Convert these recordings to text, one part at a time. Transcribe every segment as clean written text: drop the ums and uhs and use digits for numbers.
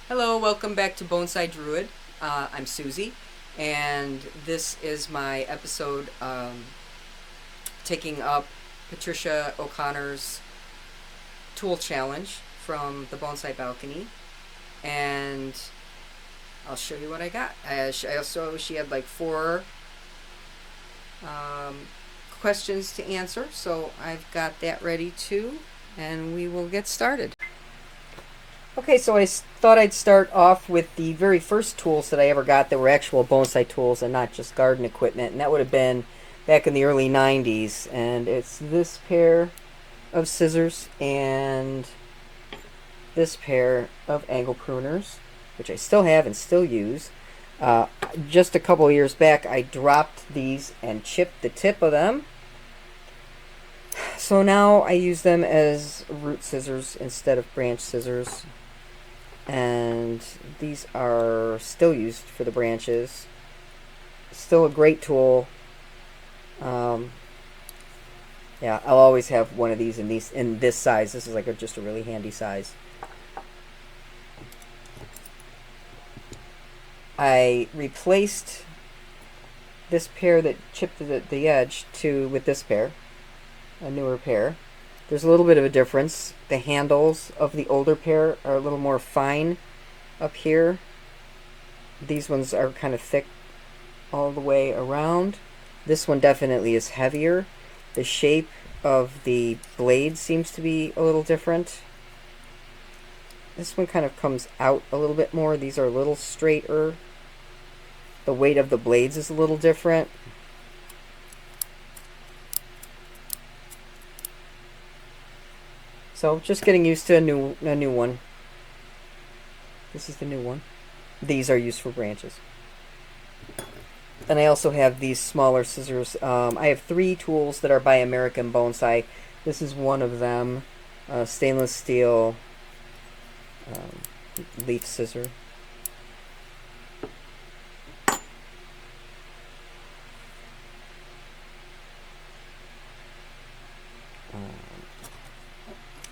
Hello, welcome back to Bonsai Druid. I'm Suzy, and this is my episode taking up Patricia O'Conner's tool challenge from the Bonsai Balcony, and I'll show you what I got. She had like four questions to answer, so I've got that ready too, and we will get started. Okay, so I thought I'd start off with the very first tools that I ever got that were actual bonsai tools and not just garden equipment, and that would have been back in the early 90s. And it's this pair of scissors and this pair of angle pruners, which I still have and still use. Just a couple of years back, I dropped these and chipped the tip of them. So now I use them as root scissors instead of branch scissors. And these are still used for the branches. Still a great tool. Yeah, I'll always have one of these in this size. This is like just a really handy size. I replaced this pair that chipped the edge with this pair, a newer pair. There's a little bit of a difference. The handles of the older pair are a little more fine up here. These ones are kind of thick all the way around. This one definitely is heavier. The shape of the blade seems to be a little different. This one kind of comes out a little bit more. These are a little straighter. The weight of the blades is a little different. So just getting used to a new one. This is the new one. These are used for branches. And I also have these smaller scissors. I have 3 tools that are by American Bonsai. This is one of them. Stainless steel leaf scissor.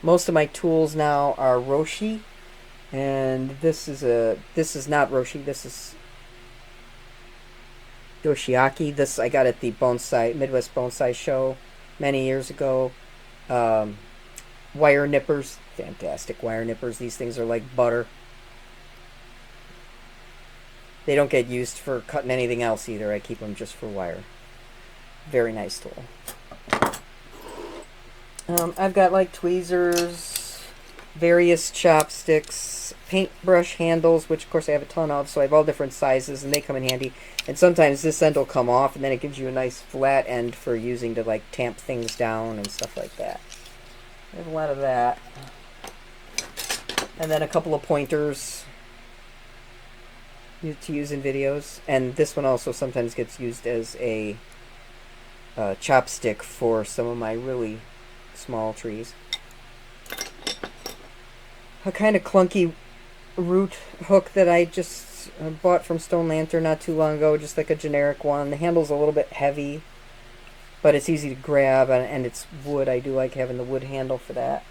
Most of my tools now are Roshi, and this is not Roshi. This is Yoshiaki. This I got at the Midwest Bonsai Show many years ago. Wire nippers, fantastic wire nippers. These things are like butter. They don't get used for cutting anything else either. I keep them just for wire. Very nice tool. I've got like tweezers, various chopsticks, paintbrush handles, which of course I have a ton of, so I have all different sizes and they come in handy. And sometimes this end will come off and then it gives you a nice flat end for using to like tamp things down and stuff like that. I have a lot of that. And then a couple of pointers to use in videos. And this one also sometimes gets used as a chopstick for some of my really small trees. A kind of clunky root hook that I just bought from Stone Lantern not too long ago, just like a generic one. The handle's a little bit heavy, but it's easy to grab, and it's wood. I do like having the wood handle for that.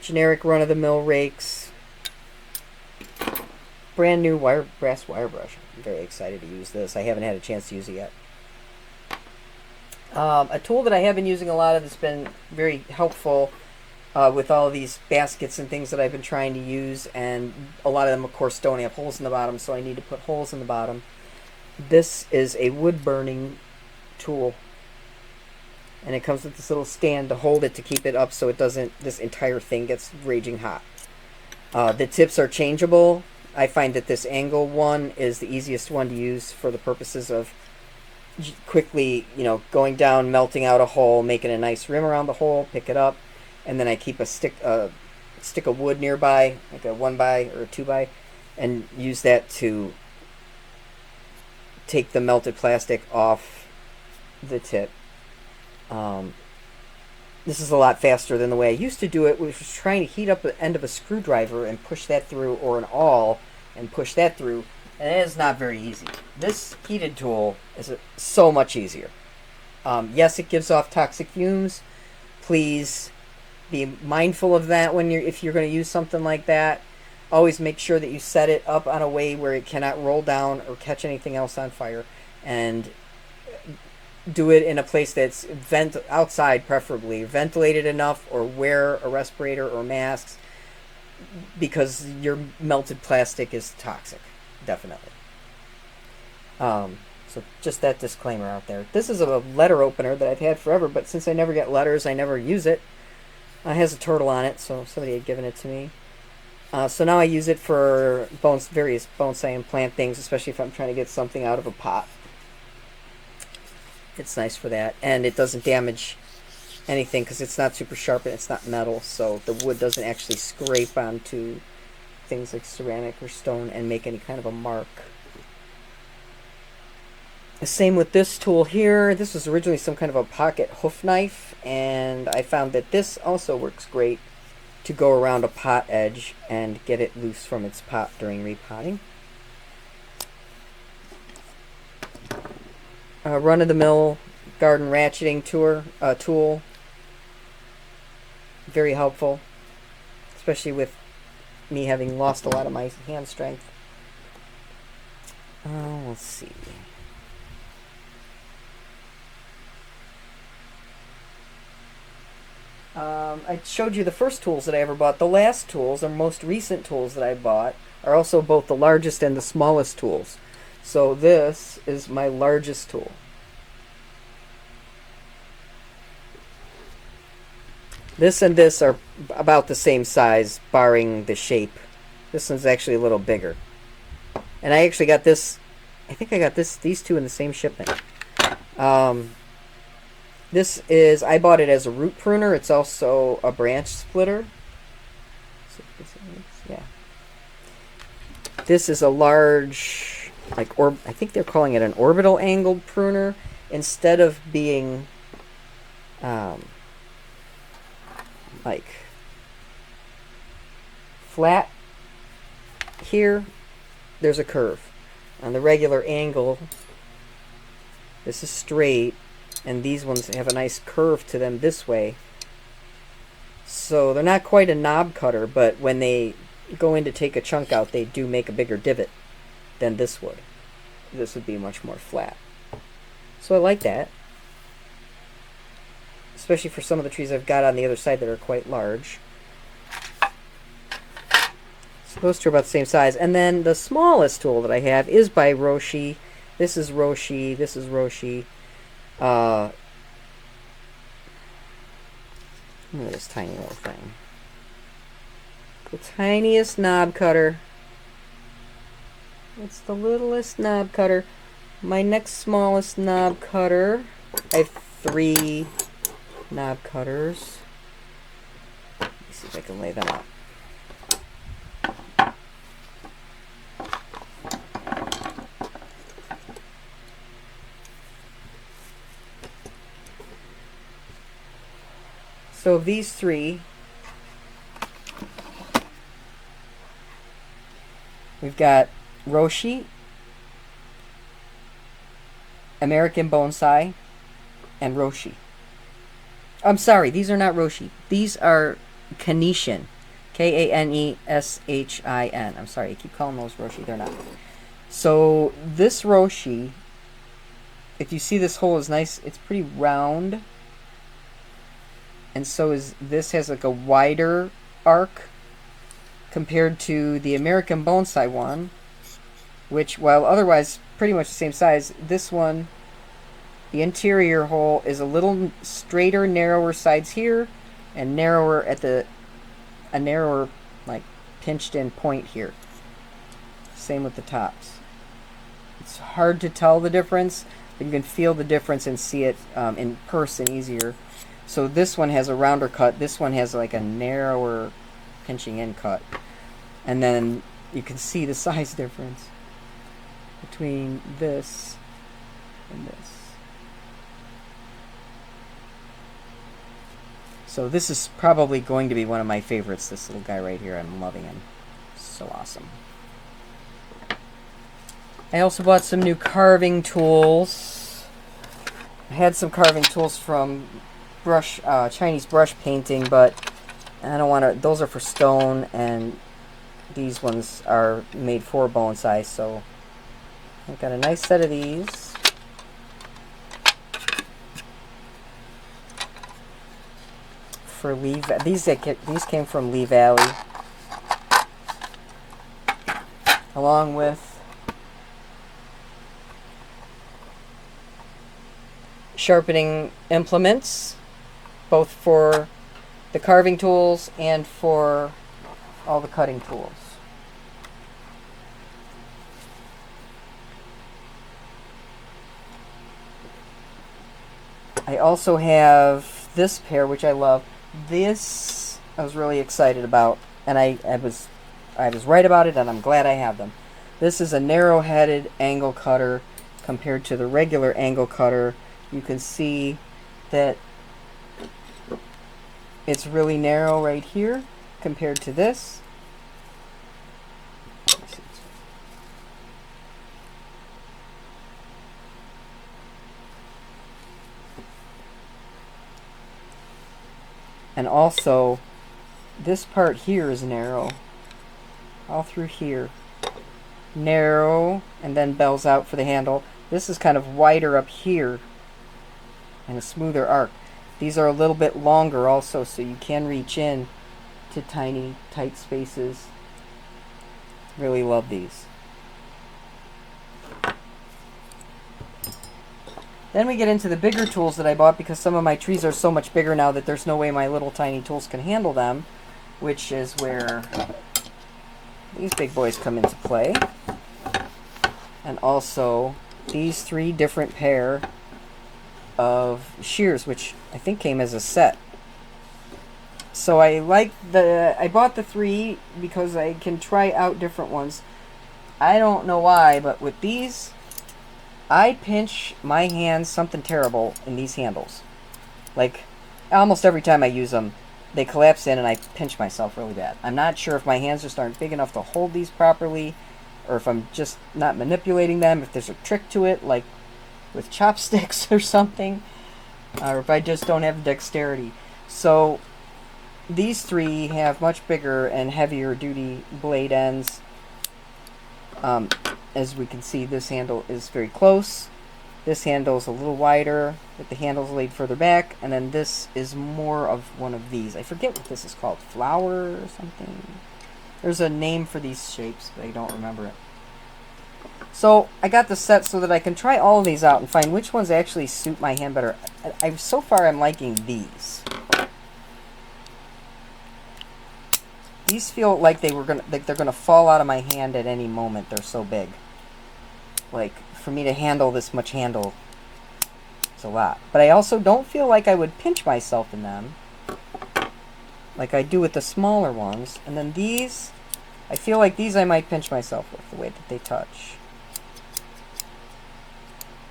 Generic run-of-the-mill rakes. Brand new brass wire brush. I'm very excited to use this. I haven't had a chance to use it yet. A tool that I have been using a lot of that's been very helpful with all of these baskets and things that I've been trying to use, and a lot of them of course don't have holes in the bottom, so I need to put holes in the bottom. This is a wood burning tool, and it comes with this little stand to hold it to keep it up so it doesn't, this entire thing gets raging hot. The tips are changeable. I find that this angle one is the easiest one to use for the purposes of quickly, going down, melting out a hole, making a nice rim around the hole, pick it up, and then I keep a stick of wood nearby, like a 1x or a 2x, and use that to take the melted plastic off the tip. This is a lot faster than the way I used to do it, which was trying to heat up the end of a screwdriver and push that through, or an awl and push that through. And it is not very easy. This heated tool is so much easier. Yes, it gives off toxic fumes. Please be mindful of that when if you're going to use something like that. Always make sure that you set it up on a way where it cannot roll down or catch anything else on fire, and do it in a place that's outside, preferably ventilated enough, or wear a respirator or masks, because your melted plastic is toxic, definitely. So just that disclaimer out there. This is a letter opener that I've had forever, but since I never get letters, I never use it. It has a turtle on it, so somebody had given it to me. So now I use it for various bonsai and plant things, especially if I'm trying to get something out of a pot. It's nice for that, and it doesn't damage anything because it's not super sharp and it's not metal, so the wood doesn't actually scrape onto things like ceramic or stone and make any kind of a mark. The same with this tool here. This was originally some kind of a pocket hoof knife, and I found that this also works great to go around a pot edge and get it loose from its pot during repotting. Run-of-the-mill garden ratcheting tool. Very helpful, especially with me having lost a lot of my hand strength. Let's see. I showed you the first tools that I ever bought. The last tools, or most recent tools that I bought, are also both the largest and the smallest tools. So this is my largest tool. This and this are about the same size, barring the shape. This one's actually a little bigger. And I actually got this, I think I got these two in the same shipment. This is, I bought it as a root pruner. It's also a branch splitter. Yeah. This is a large, I think they're calling it an orbital angled pruner. Instead of being like flat here, there's a curve. On the regular angle, this is straight, and these ones have a nice curve to them this way. So they're not quite a knob cutter, but when they go in to take a chunk out, they do make a bigger divot than this would. This would be much more flat. So I like that, especially for some of the trees I've got on the other side that are quite large. So those two are about the same size. And then the smallest tool that I have is by Roshi. This is Roshi. This is Roshi. Look at this tiny little thing. The tiniest knob cutter. It's the littlest knob cutter. My next smallest knob cutter. I have 3 knob cutters. Let me see if I can lay them up. So these 3, we've got Roshi, American Bonsai, and Roshi. I'm sorry, these are not Roshi. These are Kaneshin. Kaneshin. I'm sorry, I keep calling those Roshi. They're not. So this Roshi, if you see this hole is nice, it's pretty round. And so is this, has like a wider arc compared to the American Bonsai one, which, while otherwise pretty much the same size, this one, the interior hole is a little straighter, narrower sides here, and narrower at a narrower, like, pinched in point here. Same with the tops. It's hard to tell the difference, but you can feel the difference and see it in person easier. So this one has a rounder cut. This one has like a narrower pinching in cut. And then you can see the size difference between this and this. So this is probably going to be one of my favorites, this little guy right here. I'm loving him. So awesome. I also bought some new carving tools. I had some carving tools from Chinese brush painting, but I don't want to, those are for stone, and these ones are made for bonsai, so I've got a nice set of these. For these came from Lee Valley, along with sharpening implements, both for the carving tools and for all the cutting tools. I also have this pair, which I love. This I was really excited about, and I was right about it, and I'm glad I have them. This is a narrow-headed angle cutter compared to the regular angle cutter. You can see that it's really narrow right here compared to this. And also, this part here is narrow, all through here. Narrow, and then bells out for the handle. This is kind of wider up here, and a smoother arc. These are a little bit longer also, so you can reach in to tiny, tight spaces. Really love these. Then we get into the bigger tools that I bought, because some of my trees are so much bigger now that there's no way my little tiny tools can handle them, which is where these big boys come into play. And also these 3 different pair of shears, which I think came as a set. So I bought the 3 because I can try out different ones. I don't know why, but with these, I pinch my hands something terrible in these handles. Like, almost every time I use them, they collapse in and I pinch myself really bad. I'm not sure if my hands just aren't big enough to hold these properly, or if I'm just not manipulating them, if there's a trick to it, like with chopsticks or something, or if I just don't have dexterity. So these 3 have much bigger and heavier duty blade ends. As we can see, this handle is very close. This handle is a little wider, with the handles laid further back, and then this is more of one of these. I forget what this is called, flower or something. There's a name for these shapes, but I don't remember it. So I got the set so that I can try all of these out and find which ones actually suit my hand better. So far I'm liking these. These feel like they're gonna fall out of my hand at any moment. They're so big. Like, for me to handle this much handle, it's a lot. But I also don't feel like I would pinch myself in them like I do with the smaller ones. And then these, I feel like these I might pinch myself with, the way that they touch.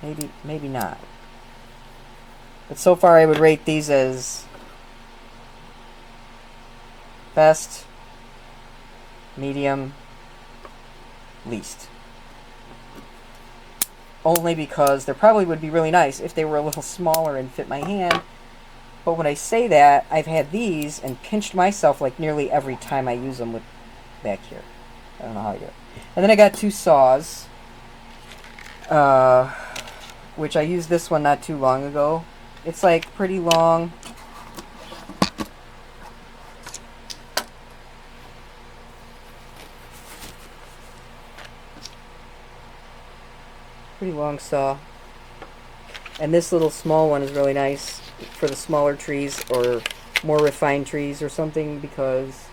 Maybe not. But so far I would rate these as best, medium, least. Only because they probably would be really nice if they were a little smaller and fit my hand. But when I say that, I've had these and pinched myself like nearly every time I use them with back here. I don't know how I do it. And then I got 2 saws, which I used this one not too long ago. It's like pretty long. Pretty long saw. And this little small one is really nice for the smaller trees or more refined trees or something, because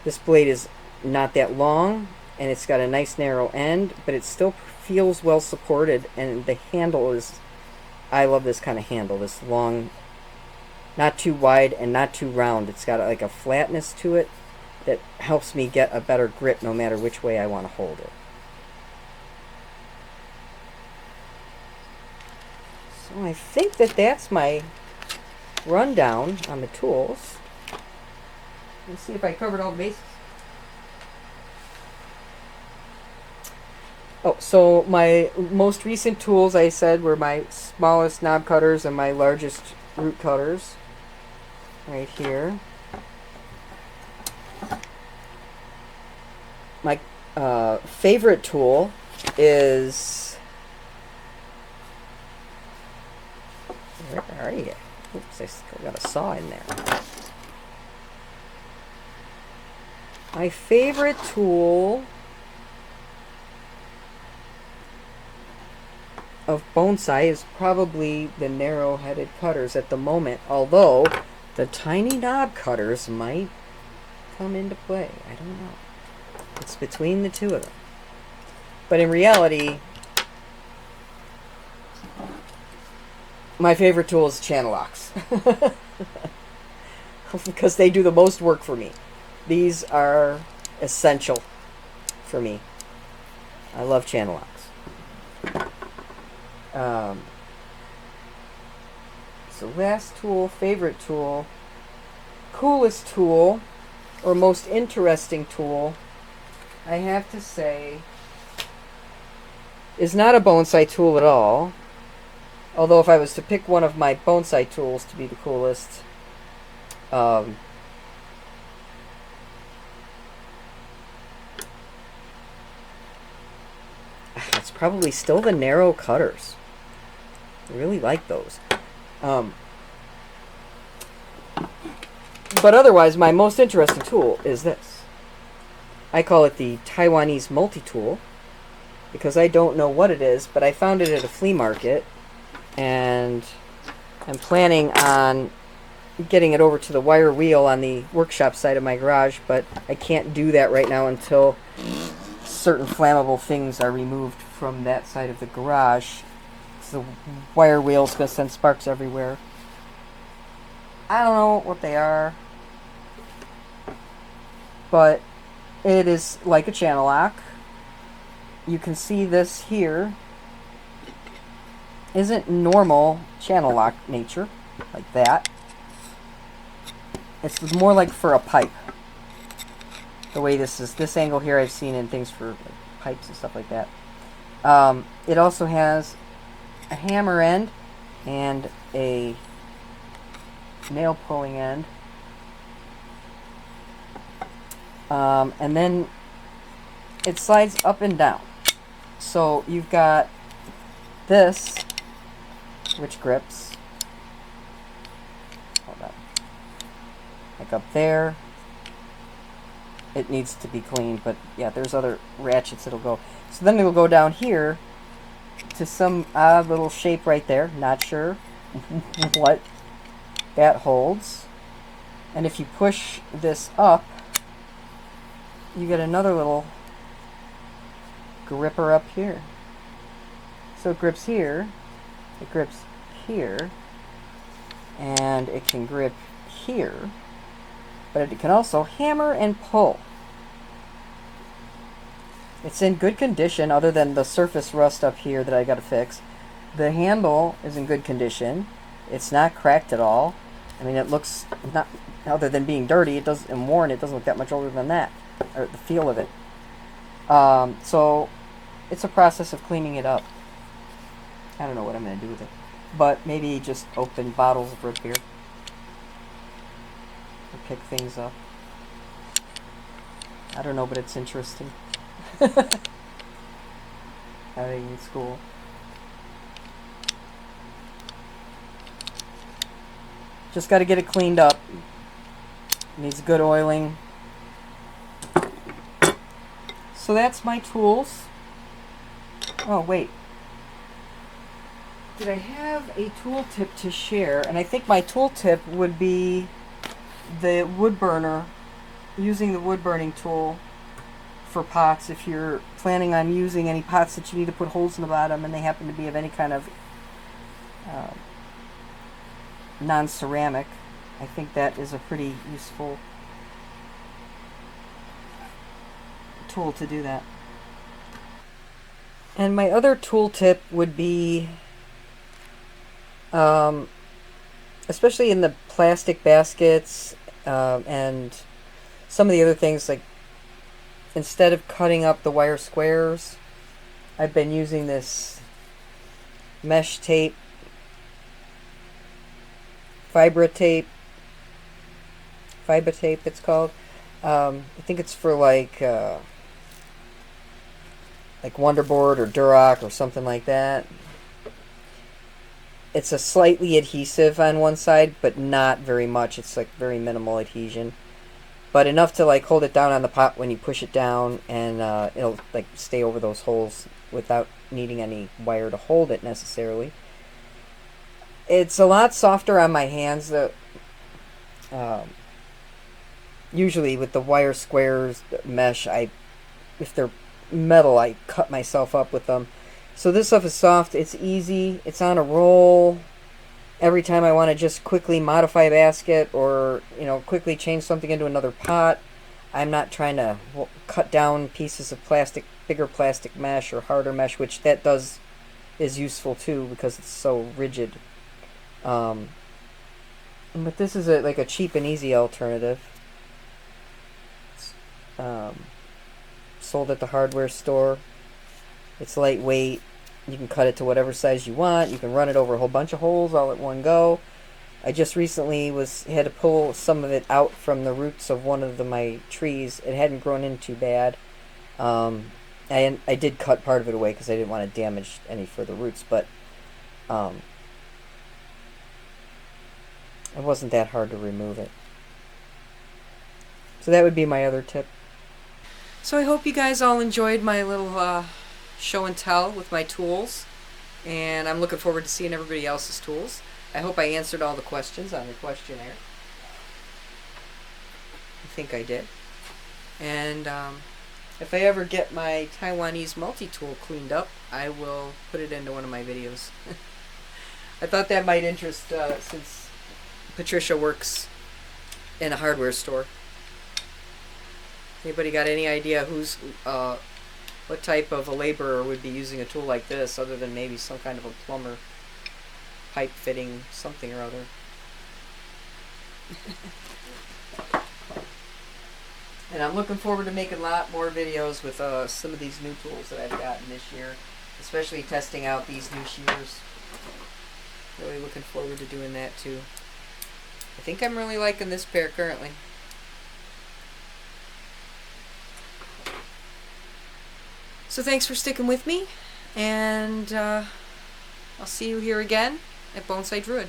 this blade is not that long and it's got a nice narrow end, but it still feels well supported, and the handle is, I love this kind of handle, this long, not too wide and not too round. It's got like a flatness to it that helps me get a better grip no matter which way I want to hold it. So I think that that's my rundown on the tools. Let's see if I covered all the bases. Oh, so my most recent tools, I said, were my smallest knob cutters and my largest root cutters. Right here. My favorite tool is... Where are you? Oops, I still got a saw in there. My favorite tool of bonsai is probably the narrow-headed cutters at the moment, although the tiny knob cutters might come into play. I don't know. It's between the two of them. But in reality, my favorite tool is channel locks. Because they do the most work for me. These are essential for me. I love channel locks. So last tool, favorite tool, coolest tool, or most interesting tool, I have to say, is not a bonsai tool at all. Although if I was to pick one of my bonsai tools to be the coolest, it's probably still the narrow cutters. I really like those. But otherwise, my most interesting tool is this. I call it the Taiwanese multi-tool because I don't know what it is, but I found it at a flea market, and I'm planning on getting it over to the wire wheel on the workshop side of my garage, but I can't do that right now until certain flammable things are removed from that side of the garage. So the wire wheel's going to send sparks everywhere. I don't know what they are, but it is like a channel lock. You can see this here isn't normal channel lock nature, like that. It's more like for a pipe. The way this is, this angle here I've seen in things for like, pipes and stuff like that. It also has a hammer end and a nail pulling end. And then it slides up and down. So you've got this, which grips. Hold on. Like up there. It needs to be cleaned, but yeah, there's other ratchets that'll go. So then it'll go down here to some odd little shape right there. Not sure what that holds. And if you push this up, you get another little gripper up here. So it grips here, it grips here, and it can grip here, but it can also hammer and pull. It's in good condition other than the surface rust up here that I got to fix. The handle is in good condition. It's not cracked at all. I mean, it looks, not other than being dirty, it doesn't, and worn, it doesn't look that much older than that, or the feel of it. So it's a process of cleaning it up. I don't know what I'm going to do with it, but maybe just open bottles of root beer or pick things up. I don't know, but it's interesting. Having in school. Just got to get it cleaned up. Needs good oiling. So that's my tools. Oh, wait. Did I have a tool tip to share? And I think my tool tip would be the wood burner, using the wood burning tool for pots. If you're planning on using any pots that you need to put holes in the bottom and they happen to be of any kind of non-ceramic, I think that is a pretty useful tool to do that. And my other tool tip would be, especially in the plastic baskets and some of the other things, like instead of cutting up the wire squares, I've been using this mesh tape, fiber tape it's called. I think it's for like like Wonderboard or Duroc or something like that. It's a slightly adhesive on one side, but not very much. It's like very minimal adhesion, but enough to like hold it down on the pot when you push it down, and it'll like stay over those holes without needing any wire to hold it necessarily. It's a lot softer on my hands. Um, Usually with the wire squares mesh, if they're metal, I cut myself up with them. So this stuff is soft. It's easy. It's on a roll. Every time I want to just quickly modify a basket, or quickly change something into another pot, I'm not trying to cut down pieces of plastic, bigger plastic mesh or harder mesh, which that is useful too because it's so rigid. But this is like a cheap and easy alternative. Sold at the hardware store. It's lightweight. You can cut it to whatever size you want. You can run it over a whole bunch of holes all at one go. I just recently had to pull some of it out from the roots of one of my trees. It hadn't grown in too bad. I did cut part of it away because I didn't want to damage any further roots, but it wasn't that hard to remove it. So that would be my other tip. So I hope you guys all enjoyed my little show and tell with my tools, and I'm looking forward to seeing everybody else's tools. I hope I answered all the questions on the questionnaire. I think I did. And if I ever get my Taiwanese multi-tool cleaned up, I will put it into one of my videos. I thought that might interest, since Patricia works in a hardware store. Anybody got any idea what type of a laborer would be using a tool like this, other than maybe some kind of a plumber, pipe fitting, something or other? And I'm looking forward to making a lot more videos with some of these new tools that I've gotten this year, especially testing out these new shears. Really looking forward to doing that too. I think I'm really liking this pair currently. So thanks for sticking with me, and I'll see you here again at Bonsai Druid.